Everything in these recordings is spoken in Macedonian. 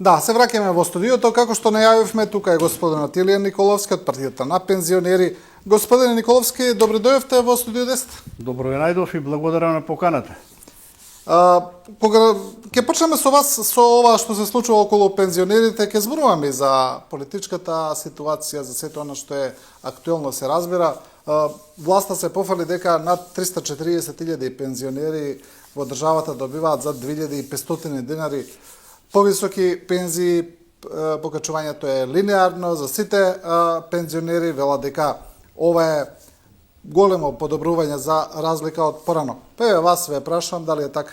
Да, се враќаме во студиото, како што најавивме, тука е господин Атилија Николовски од партијата на пензионери. Господине Николовски, добро дојдовте во студио 10. Добро ја најдов и благодарам на поканата. Кога ќе почнеме со вас со ова што се случува околу пензионерите, ќе зборуваме за политичката ситуација, за сето она што е актуелно се разбира. Власта се пофали дека над 340.000 пензионери во државата добиваат за 2.500 денари повисоки пензии, покачувањето е линеарно за сите пензионери, вела дека ова е големо подобрување за разлика од порано. Па вас ве прашам дали е така?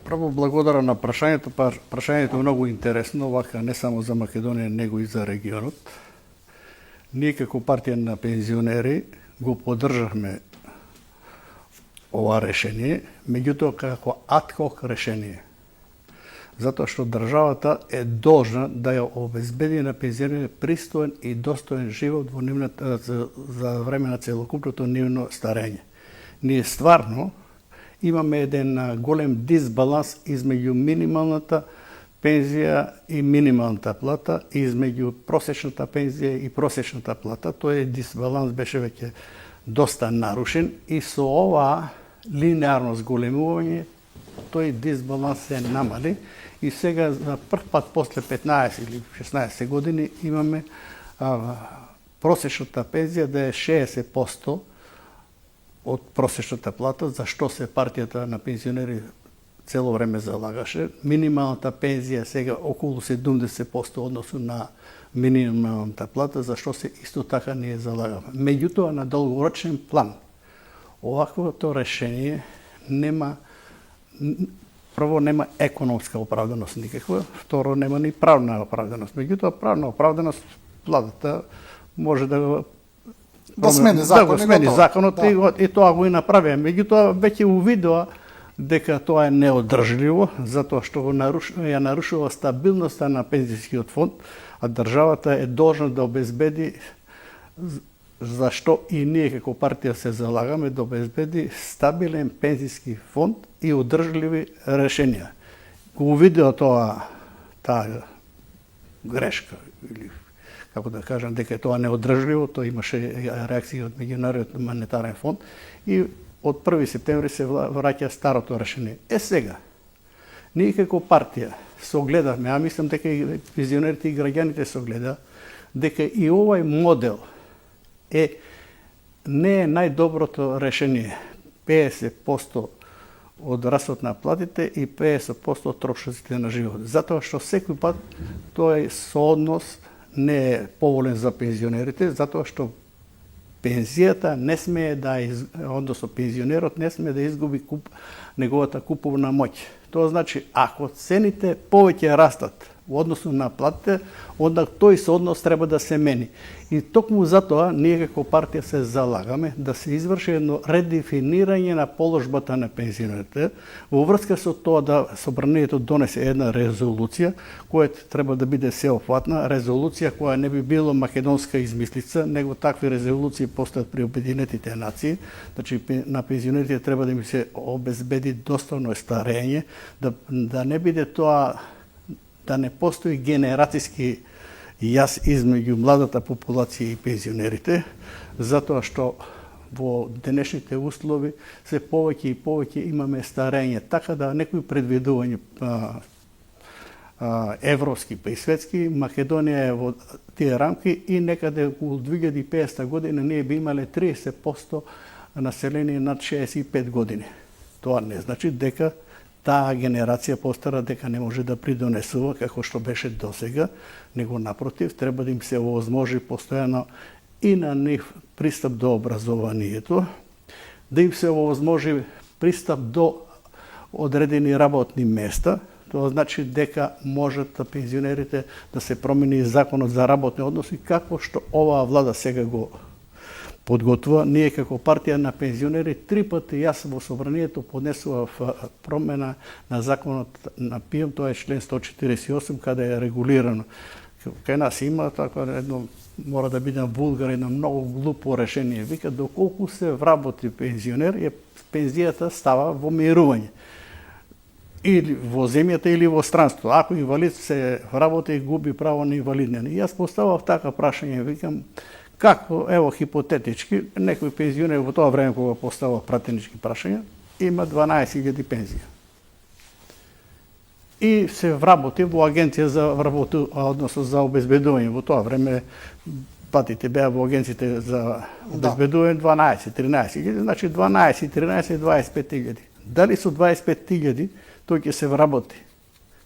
Прво благодарам на прашањето, прашањето е многу интересно, вака не само за Македонија, него и за регионот. Ние како партија на пензионери го поддржавме ова решение, меѓутоа како ad-hoc решение. Затоа што државата е должна да ја обезбеди на пензионерите пристоен и достоен живот во нивната за време на целокупното нивно старење. Ние стварно имаме еден голем дисбаланс измеѓу минималната пензија и минималната плата, измеѓу просечната пензија и просечната плата. Тој дисбаланс беше веќе доста нарушен и со ова линеарно зголемување тој дисбаланс се намали и сега за прв пат после 15 или 16 години имаме просечната пензија да е 60% од просечната плата, за што се партијата на пензионери цело време залагаше. Минималната пензија сега околу 70% односу на минималната плата, за што се исто така ние залагаме. Меѓутоа, на долгорочен план, оваквото решение прво нема економска оправданост никаква, второ нема ни правна оправданост. Меѓутоа, правна оправданост владата може да смени законот и тоа го и направи. Меѓутоа, веќе увидува дека тоа е неодржливо, затоа што ја нарушува стабилноста на пензискиот фонд, а државата е должна да обезбеди, зашто и ние како партија се залагаме, да обезбеди стабилен пензиски фонд и одржливи решенија. Го увидува таа грешка, или како да кажам, дека тоа неодржливо, тоа имаше реакција од Меѓународниот монетарен фонд и од 1 септември се враќа старото решение. Сега, ние како партија согледавме, а мислам дека и пензионерите и граѓаните согледа, дека и овој модел не е најдоброто решение. 50% од расот на платите и 50% од трошоците на живот. Затоа што секој пат тој сооднос не е поволен за пензионерите, затоа што пензијата не смее односно пензионерот не смее да изгуби неговата куповна моќ. Тоа значи, ако цените повеќе растат во односу на платите, онда тој сооднос треба да се мени. И токму затоа ние како партија се залагаме да се изврши едно редефинирање на положбата на пензионерите во врска со тоа да собранието донесе една резолуција која треба да биде сеопфатна, резолуција која не би било македонска измислица, него такви резолуции постојат при Обединетите нации. Значи на пензионерите треба да им се обезбеди достојно старење, да не биде тоа, да не постои генерацијски јас измеѓу младата популација и пензионерите, затоа што во денешните услови се повеќе и повеќе имаме старење, така да некои предвидувања европски па и светски, Македонија е во тие рамки и некаде околу 2050 година ние би имале 30% население над 65 години. Тоа не значи дека таа генерација постара дека не може да придонесува како што беше досега, него напротив треба да им се овозможи постојано и на нив пристап до образованието, да им се овозможи пристап до одредени работни места. Тоа значи дека можат пензионерите да се промени законот за работни односи како што оваа влада сега го подготвува. Ние како партија на пензионери 3 пати јас во собранието поднесував промена на законот на ПИОМ, тоа е член 148, каде е регулирано. Кај нас има така едно, мора да бидам вулгар, едно многу глупо решение. Вика, доколку се вработи пензионер, пензијата става во мирување. или во земјата или во странство. Ако инвалид се работи, губи право на инвалиднина. И јас поставав така прашање, викам, како, ево, хипотетички, некој пензионер во тоа време кога поставав пратенички прашања, има 12.000 пензија. И се вработи во агенција за односно за обезбедување. Во тоа време платите беа во агенциите за обезбедување 12-13.000, значи 12-13-25.000. Дали со 25.000 тој ќе се вработи?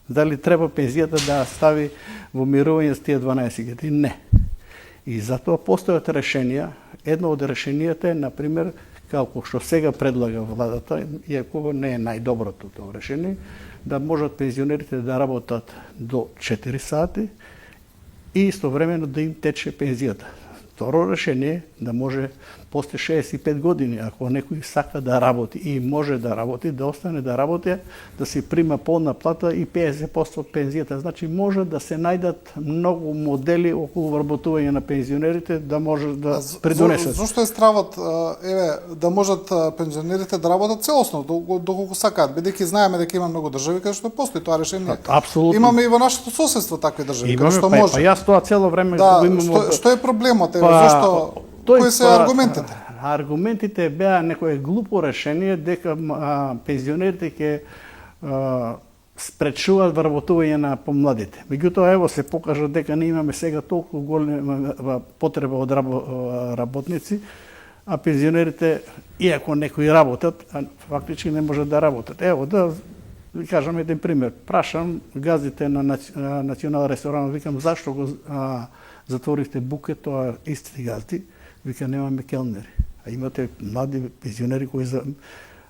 Дали треба пензијата да стави во мирување с тие 12.000? Не. И затоа постојат решенија. Едно од решенијата е, например, како што сега предлага владата, иако не е најдоброто тоа решение, да можат пензионерите да работат до 4 сати и истовремено да им тече пензијата. Второ решение да може после 65 години, ако некој сака да работи и може да работи, да остане да работи, да се прима полна плата и 50% од пензијата. Значи може да се најдат многу модели околу вработување на пензионерите да може да придонесат. Зошто е стравот, да можат пензионерите да работат целосно, доколку сакаат, бидејќи знаеме дека има многу држави каде што постои тоа решение. Апсолутно. Имаме и во нашето соседство такви држави каде што може. Па јас тоа цело време да, го имам. Што е проблемот? Зошто? Кои се аргументите? Аргументите беа некое глупо решение дека пензионерите ќе спречуваат вработување на помладите. Меѓутоа, ево се покажа дека не имаме сега толку голема потреба од работници, а пензионерите, иако некои работат, фактички не можат да работат. Ево, да ви кажам еден пример. Прашам газите на Национал ресторан, викам, зашто го затворивте буке, тоа исти газди? Вика, немаме келнери. А имате млади пензионери кои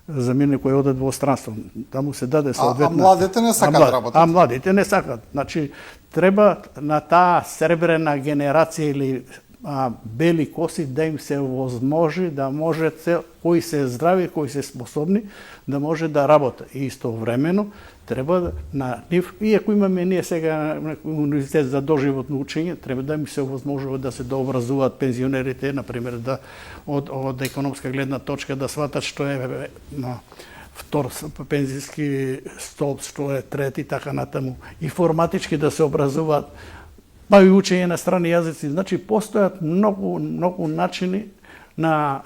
замине кои одат во странство. Таму се даде соодветна. А младите не сакаат да работат. А младите не сакаат. Значи треба на таа сребрена генерација или бели коси да им се возможи да може кои се здрави, кои се способни да може да работат. И истовремено треба на нив, иако имаме ние сега универзитет за доживотно учење, треба да им се возможува да се дообразуваат пензионерите, например, да од економска гледна точка да сватат што е втор пензиски столб, што е трети, така натаму. Информатички да се образуваат, па и учење на страни јазици. Значи, постојат многу начини на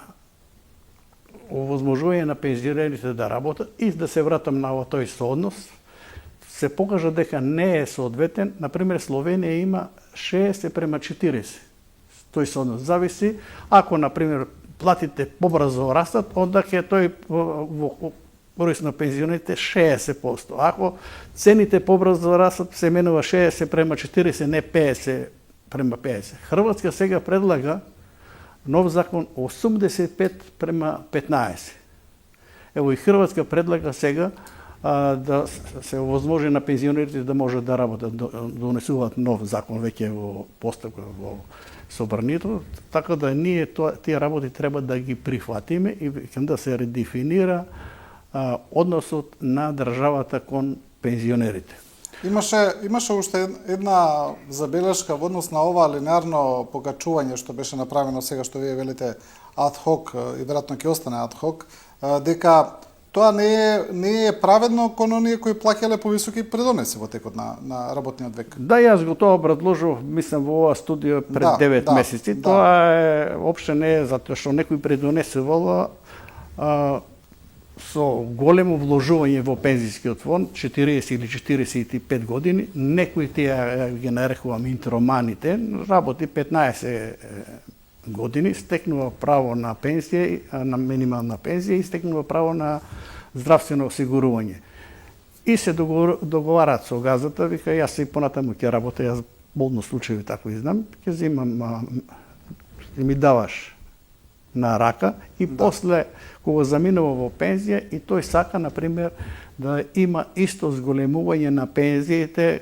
овозможување на пензионерите да работат и да се вратам на тој сооднос, се покажа дека не е соодветен. Например, Словенија има 60:40. Тој сооднос зависи, ако, например, платите побрзо растат, onda ќе тој во корист на пензионерите 60%. Ако цените побрзо растат, се менува 60:40, не 50:50. Хрватска сега предлага нов закон 85:15. Ево и Хрватска предлага сега да се овозможи на пензионерите да можат да работат, донесуваат нов закон веќе во постапка во собранието, така да ние тие работи треба да ги прифатиме и да се редефинира односот на државата кон пензионерите. Имаше уште една забелешка во однос на ова линеарно покачување што беше направено сега, што вие велите ад хок и веројатно ќе остане ад хок, дека тоа не е праведно кон оние кои плаќале повисоки придонеси во текот на работниот век. Да, јас го тоа образложив, мислам, во ова студио пред 9 месеци. Тоа е опште не е затоа што некој придонесувал со големо вложување во пензискиот фонд, 40 или 45 години, некои тие ги нарекувам интроманите, работи 15 години, стекнува право на пензија, на минимална пензија и стекнува право на здравствено осигурување. И се договараат со газата, вика, јас и понатаму ќе работя, јас болно случаи тако и знам, ќе земам, ми даваш на рака и после кога заминува во пензија и тој сака, например, да има исто зголемување на пензиите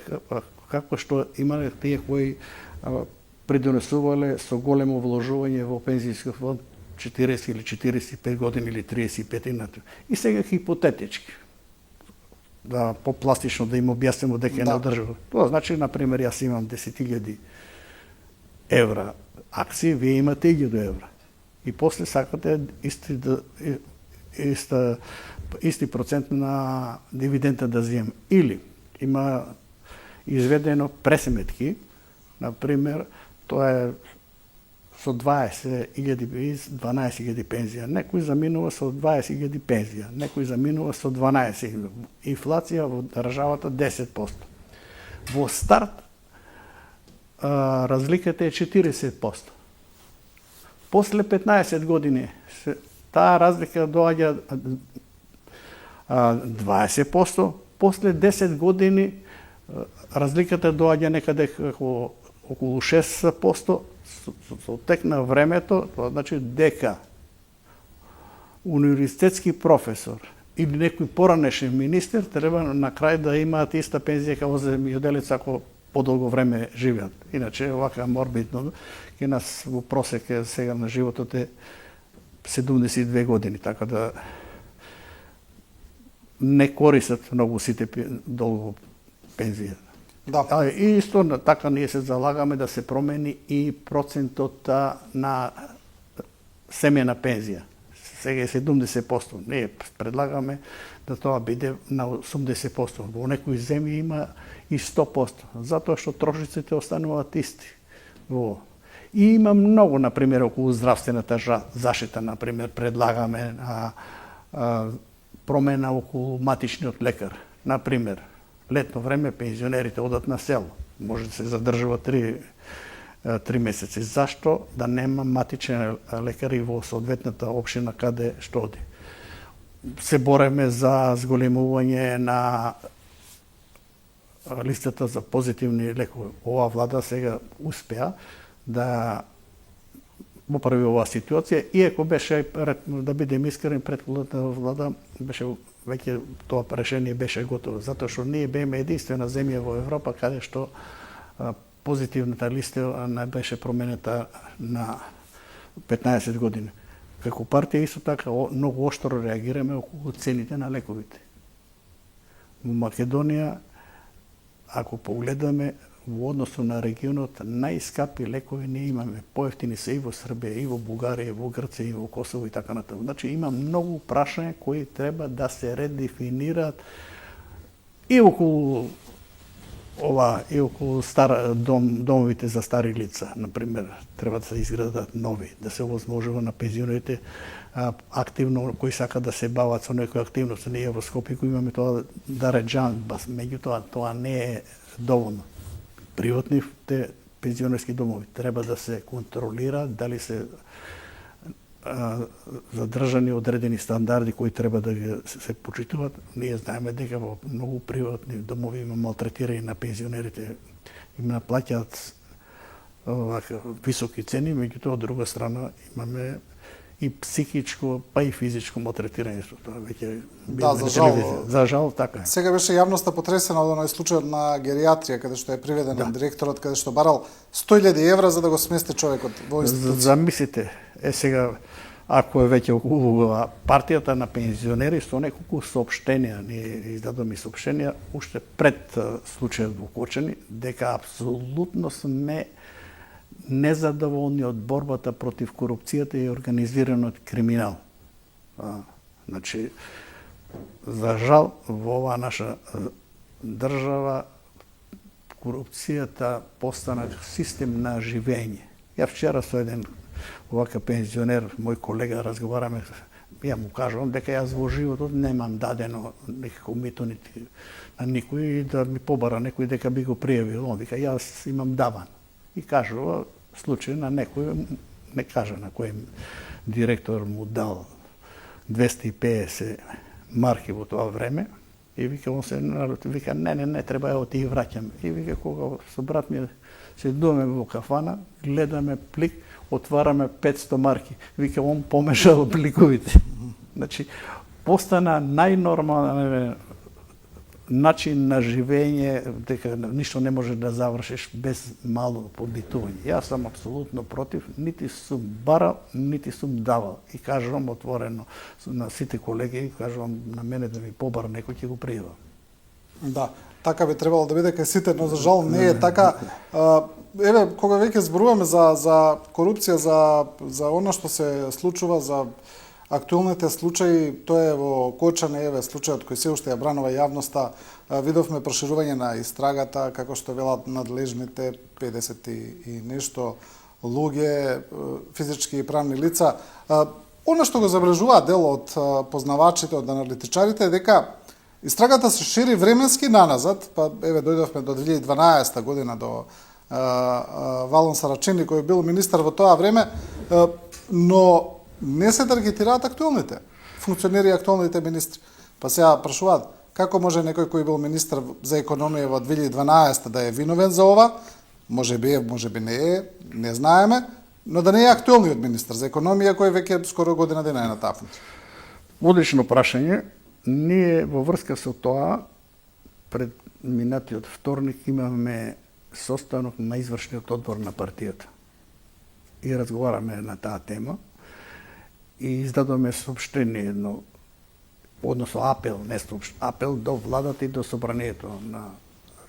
како што имале тие кои придонесувале со големо вложување во пензијски фонд 40 или 45 години или 35. И сега хипотетички, да попластично да им објаснимо дека не одржува. Тоа значи, например, јас имам 10.000 евра акции, вие имате 1.000 евра. И после сакате исти исти процент на дивиденда да земе. Или има изведено пресметки, например, тоа е со 20.000 12.000 пензија. Некој заминува со 20.000 пензија, некој заминува со 12.000. Инфлација во државата 10%. Во старт разликата е 40%. После 15 години таа разлика доаѓа 20%, после 10 години разликата доаѓа некаде околу 6%. Со тек на времето, тоа значи дека универзитетски професор или некој поранешен министер треба на крај да имаат иста пензија како земјоделец ако подолго време живеат. Иначе овака морбидно ќе нас во просек сега на животот е 72 години, така да не користат многу сите долго пензија. Да. И исто така ние се залагаме да се промени и процентот на семејна пензија. Сега е 70%. Ние предлагаме да тоа биде на 80%. Во некои земји има и 100%, затоа што трошиците остануваат исти. И има многу, например, околу здравствената заштита, например, предлагаме промена околу матичниот лекар. Например, летно време пензионерите одат на село. Може да се задржува 3 месеци. Зашто да нема матичен лекар и во соодветната општина каде што оди? Се бореме за зголемување на листата за позитивни лекови. Оваа влада сега успеа да поправи оваа ситуација, иако беше, да бидем искрени, претходната влада беше веќе тоа решение беше готово, затоа што ние беме единствена земја во Европа каде што позитивната листа не беше променета на 15 години. Како партија исто така многу оштро реагираме околу цените на лековите. Во Македонија, ако погледаме во односу на регионот, најскапи лекови не имаме. Поевтини се и во Србија, и во Бугарија, и во Грција, и во Косово и така натаму. Значи има многу прашања кои треба да се редефинираат и околу и околу домовите за стари лица, например, треба да се изградат нови, да се овозможува на пензионерите активно кои сакаат да се бават со некоја активност. Ние во Скопје кои имаме тоа дареджан, меѓутоа тоа не е доволно. Приватните пензионерски домови треба да се контролира дали се задржани одредени стандарди кои треба да се почитуваат. Ние знаеме дека во многу приватни домови има малтретирање на пензионерите, им наплаќаат високи цени, меѓутоа од друга страна имаме и психичко, па и физичко малтретирање. Тоа веќе за жал. За жал така е. Сега беше јавноста потресена од оној случај на гериатрија каде што е приведен директорот, каде што барал 100.000 евра за да го смести човекот во институција. Замислите, сега ако е веќе улога партијата на пензионери со неколку соопштенија, ние издадоме соопштенија уште пред случајот во Кочани, дека апсолутно сме незадоволни од борбата против корупцијата и организираниот криминал. Значи, за жал, во оваа наша држава корупцијата постана систем на живење. Ја вчера со еден овака пензионер, мој колега, разговараме, ја му кажувам дека јас во животот немам дадено некако мито нити на никој да ми побара некој дека би го пријавил. Он вика, јас имам даван. И кажува случај на некој, не кажа на кој директор му дал 250 марки во тоа време, и вика, он се вика, не, треба ја ти враќам. И вика, кога со брат ми седуваме во кафана, гледаме плик, отвараме 500 марки. Вика, он помешал пликовите. Значи, постана најнормален начин на живење, дека ништо не може да завршиш без мало побитување. Јас сум апсолутно против, нити сум барал, нити сум давал. И кажувам отворено на сите колеги, кажувам на мене да ми побара некој ќе го пријава. Да, така би требало да биде кај сите, но за жал не е така. Еве, кога веќе зборуваме за корупција, за она што се случува, за актуелните случаи, тоа е во Кочане, еве случајот кој се уште ја бранува јавноста, видовме проширување на истрагата, како што велат надлежните 50 и нешто луѓе, физички и правни лица. Она што го забележуваат дел од познавачите, од аналитичарите, е дека истрагата се шири временски наназад, па еве дојдовме до 2012 година до Валон Сарачини кој бил министар во тоа време, но не се таргетираат актуелните функционери и актуелните министри. Па сега прашуваат како може некој кој бил министар за економија во 2012 да е виновен за ова, може би не е, не знаеме, но да не е актуелниот министар за економија кој веќе скоро година дена е на таа функција. Одлично прашање. Ние во врска со тоа пред минатиот вторник имаме состанок на извршниот одбор на партијата. И разговараме на таа тема и издадоме соопштение едно, односно апел, апел до владата и до собранието на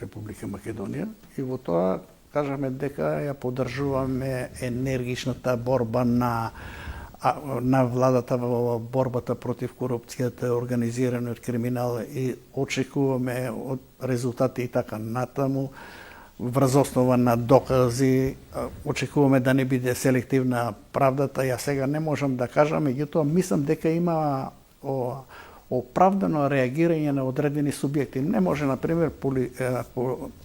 Република Македонија и во тоа кажаме дека ја поддржуваме енергичната борба на владата во борбата против корупцијата, организираниот криминал и очекуваме од резултати и така натаму врз основа на докази, очекуваме да не биде селективна правдата. Ја сега не можам да кажам, меѓутоа мислам дека има оправдано реагирање на одредени субјекти. Не може, например,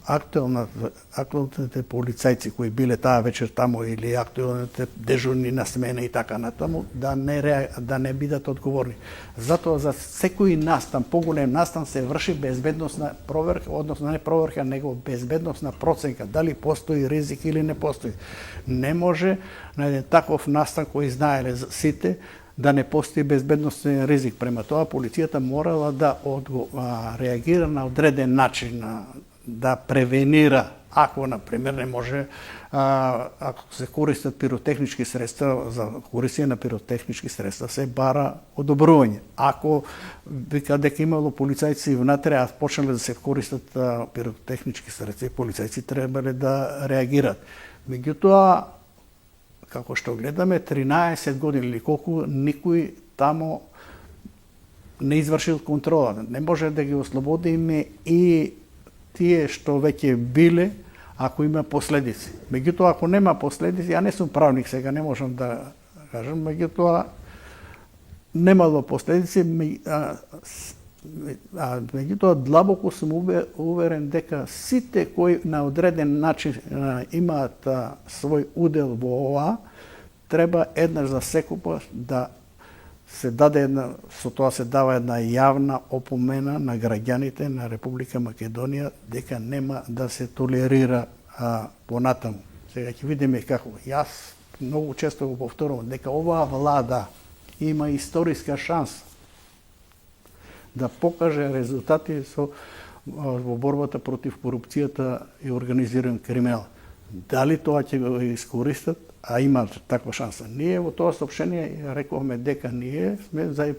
актуелните полицајци кои биле таа вечер таму или актуелните дежурни на смена и така натаму, да не бидат одговорни. Затоа за секој настан, поголем настан се врши безбедносна проверка, односно не проверка, него безбедносна проценка, дали постои ризик или не постои. Не може на еден таков настан кој знаеле сите да не постои безбедносен ризик. Према тоа, полицијата морала да реагира на одреден начин, да превенира, ако, например, не може, ако се користат пиротехнички средства, за користење на пиротехнички средства се бара одобрување. Ако вика дека имало полицајци внатре, а почнале да се користат пиротехнички средства, полицајци требале да реагираат. Меѓутоа, како што гледаме, 13 години или колку никој тамо не извршил контрола. Не може да ги ослободиме и тие што веќе биле, ако има последици. Меѓутоа, ако нема последици, ја не сум правник сега, не можам да кажам, меѓутоа, немало последици, меѓутоа, длабоко сум уверен дека сите кои на одреден начин имаат свој удел во ова, треба еднаш за секогаш да се даде со тоа се дава една јавна опомена на граѓаните на Република Македонија дека нема да се толерира понатаму. Сега ќе видиме како. Јас многу често го повторувам дека оваа влада има историска шанса да покаже резултати во борбата против корупцијата и организиран криминал. Дали тоа ќе го искористат, а има таква шанса. Ние во тоа соопштение рековме дека ние сме за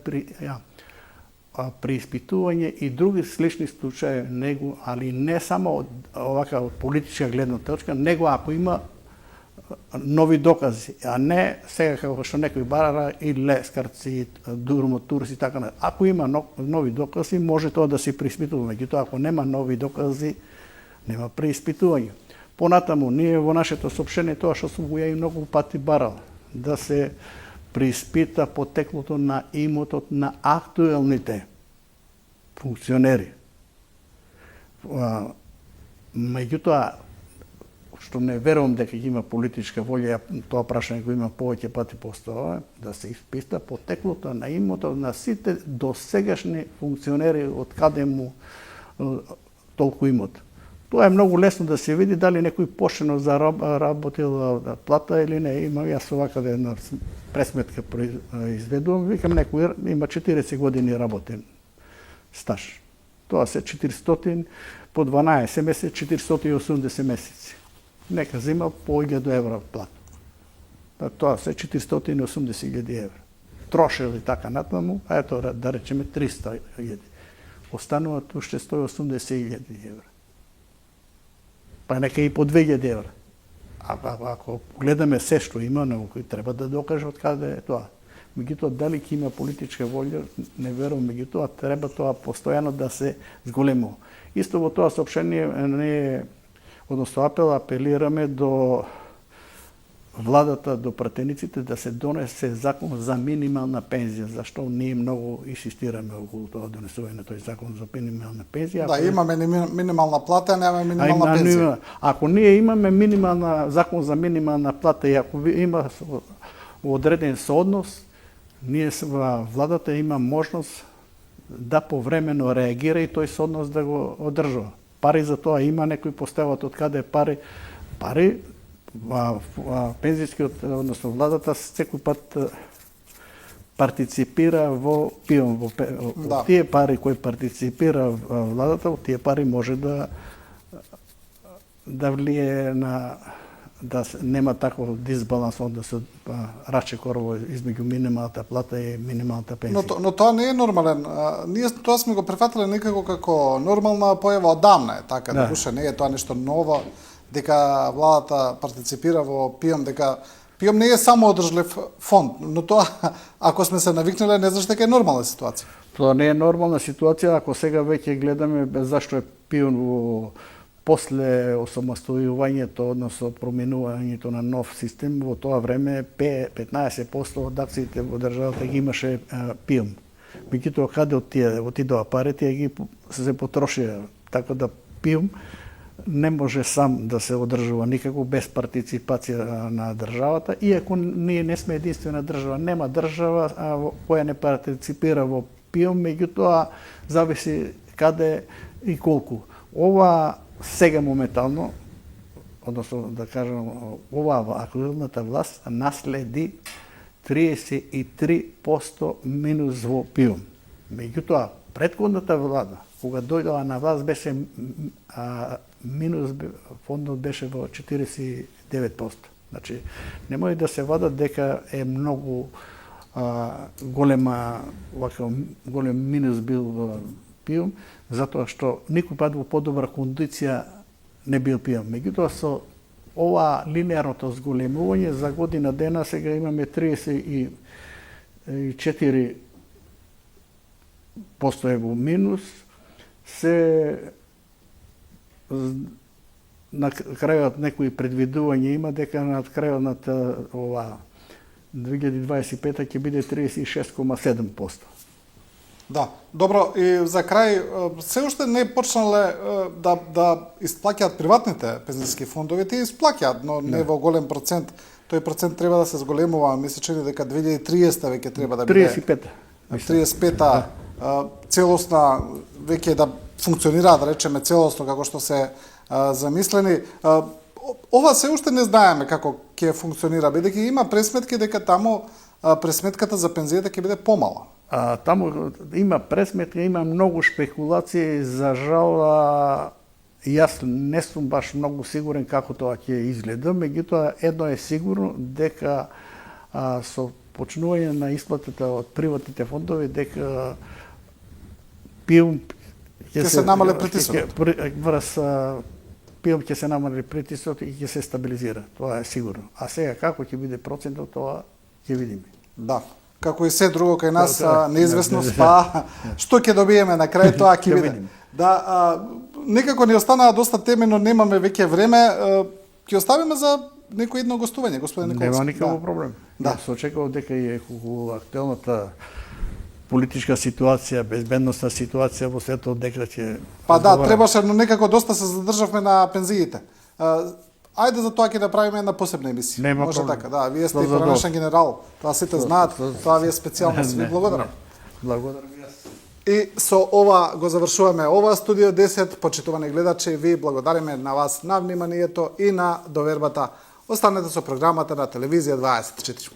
преиспитување и други слични случаи него, али не само овака од политичка гледна точка, него ако има нови докази, а не сега како што некои бара и лескарци, дурмотурци и така натаму. Ако има нови докази, може тоа да се преиспитува, меѓутоа ако нема нови докази, нема преиспитување. Понатаму, ние во нашето соопштение, тоа што сум го ја и многу пати барал, да се преиспита потеклото на имотот на актуелните функционери. Меѓутоа, што не верувам дека има политичка волја, тоа прашање го има повеќе пати постава, да се испита потеклото на имотот на сите досегашни функционери од каде му толку имот. Тоа е многу лесно да се види дали некој поштено заработил плата или не. Имам јас овака една пресметка изведувам, викам некој има 40 години работен стаж. Тоа се 400 по 12 месеци, 480 месеци. Нека зема по 1000 евра плата. Тоа се 480.000 евра. Трошел и така натаму, а ето да речеме 300.000. Остануваат уште 180.000 евра. Па нека и по 2000 евра. Ако гледаме се што има, некој треба да докаже од каде е тоа. Меѓутоа, дали ќе има политичка волја, не верувам, меѓутоа треба тоа постојано да се зголемува. Исто во тоа соопштение односно апелираме до владата, до пратениците да се донесе закон за минимална пензија, зашто ние многу инсистираме околу тоа донесување на тој закон за минимална пензија. Да, имаме минимална плата, немаме минимална пензија. Ако ние имаме закон за минимална плата и ако има одреден сооднос, ние владата има можност да повремено реагира и тој сооднос да го одржува. Пари за тоа има, некои постават од каде пари. Пензijскиот, односно владата секој пат партиципира во ПИОМ. Од тие пари кои партиципира владата, од тие пари може да влие на да нема таков дисбаланс, да се раче корово измеѓу минималната плата и минималната пензија. Но тоа не е нормален. Ние тоа сме го прифатиле некако како нормална појава одамна е, така да душа не е тоа нешто ново, дека владата партиципира во ПИОМ, дека ПИОМ не е само одржлив фонд, но тоа ако сме се навикнале, не знаеш дека е нормална ситуација. Тоа не е нормална ситуација, ако сега веќе гледаме зашто е ПИОМ во после осамостојувањето, односно променувањето на нов систем, во тоа време 15% од акциите во државата ги имаше ПИОМ. Меѓутоа, каде отидоа пари, тие ги се потрошија, така да ПИОМ не може сам да се одржува никако без партиципација на државата, иако ние не сме единствена држава. Нема држава која не партиципира во ПИОМ, меѓутоа зависи каде и колку. Ова сега моментално, односно да кажем, ова актуелната власт наследи 33% минус во ПИОМ. Меѓутоа, претходната влада, кога дојдоа на власт, беше минус, фондот беше во 49%. Значи, немој да се вадат дека е многу голем минус бил во ПИОМ, затоа што никој пат во подобра кондиција не бил ПИОМ. Меѓутоа, со ова линеарното зголемување за година дена сега имаме 34% е во минус, на крајот некои предвидувања има дека на крајот на ова 2025 ќе биде 36,7%. Да, добро, и за крај, се уште не почнале да исплаќаат приватните пензijски фондови, тие исплаќаат, но не во голем процент. Тој процент треба да се зголемува, ми се чини дека 2030 веќе треба да биде 35-та целосна веќе да функционира, да речеме целосно како што се замислени. Ова се уште не знаеме како ќе функционира, бидејќи има пресметки дека таму пресметката за пензијата ќе биде помала. Таму има пресметка, има многу шпекулации, за жал јас не сум баш многу сигурен како тоа ќе изгледа, меѓутоа едно е сигурно дека со почнување на исплатата од приватните фондови дека ПИОМ ќе се намали притисокот. ПИОМ ќе се намали притисокот и ќе се стабилизира. Тоа е сигурно. А сега како ќе биде процентот, тоа ќе видиме. Да. Како и се друго кај нас, неизвестност, па што ќе добиеме на крај, тоа ќе видиме. Да, некако ни останаа доста теми, но немаме веќе време. Ќе оставиме за некој едно гостување, господин Николовски. Нема никаков проблем. Да, се очекува дека и актуелната политичка ситуација, безбедносна ситуација во светот дека ќе... Па да, требаше, но некако доста се задржавме на пензиите. Ајде за тоа ќе направиме една посебна емисија. Нема може проблем. Така, да, вие сте поранешен генерал, тоа сите знаат, тоа ви е специјално, ви благодарам. Благодарам јас. И со ова го завршуваме ова студио 10, почитувани гледачи, ви благодариме на вас на вниманието и на довербата. Останете со програмата на телевизија 24.